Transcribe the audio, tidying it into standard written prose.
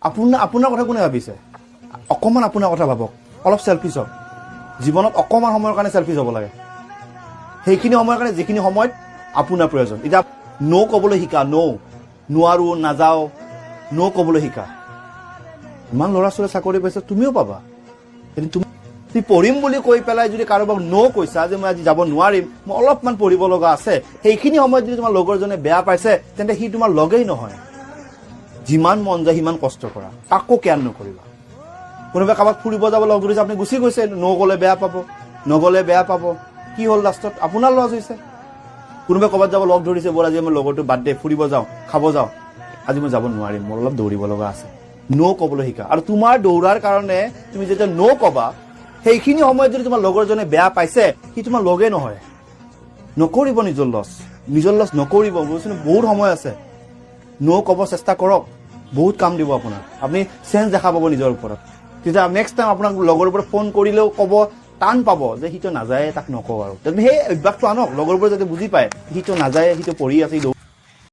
আপোনাৰ কথা কোনে ভাবিছে অকণমান আপোনাৰ কথা ভাবক অলপ চেলফিছ হওক জীৱনত অকণমান সময়ৰ কাৰণে চেলফিছ হ'ব লাগে সেইখিনি সময়ৰ কাৰণে যিখিনি সময়ত আপোনাৰ প্ৰয়োজন এতিয়া ন' ক'বলৈ শিকা নোৱাৰো নাযাওঁ ন' ক'বলৈ শিকা ইমান ল'ৰা ছোৱালী চাকৰি পাইছে তুমিও পাবা কিন্তু তুমি পঢ়িম বুলি কৈ পেলাই যদি কাৰোবাক ন' কৈছা যে মই আজি যাব নোৱাৰিম মই অলপমান পঢ়িব লগা আছে সেইখিনি সময়ত যদি তোমাৰ লগৰজনে বেয়া পাইছে তেন্তে সি তোমাৰ লগেই নহয় যিমান মন যায় সিমান কষ্ট কৰা কাকো কেয়াৰ নকৰিবা কোনোবাই কাৰোবাক ফুৰিব যাব লগ ধৰিছে আপুনি গুচি গৈছে নগ'লে বেয়া পাব নগ'লে বেয়া পাব কি হ'ল লাষ্টত আপোনাৰ লছ হৈছে কোনোবাই ক'ৰবাত যাব লগ ধৰিছে ব'ল আজি মই লগৰটো বাৰ্থডে ফুৰিব যাওঁ খাব যাওঁ আজি মই যাব নোৱাৰিম মোৰ অলপ দৌৰিব লগা আছে ন' ক'বলৈ শিকা আৰু তোমাৰ দৌৰাৰ কাৰণে তুমি যেতিয়া ন' ক'বা সেইখিনি সময়ত যদি তোমাৰ লগৰজনে বেয়া পাইছে সি তোমাৰ লগে নহয় নকৰিব নিজৰ লছ নকৰিব বুজিছেনে বহুত সময় আছে ন' ক'ব চেষ্টা কৰক বহুত কাম দিব আপোনাৰ আপুনি চেঞ্জ দেখা পাব নিজৰ ওপৰত তেতিয়া নেক্সট টাইম আপোনাক লগৰ ওপৰত ফোন কৰিলেও ক'ব টান পাব যে সিটো নাযায় তাক নকওঁ আৰু সেই অভ্যাসটো আনক লগৰবোৰে যাতে বুজি পায় সিটো নাযায় সিটো পঢ়ি আছে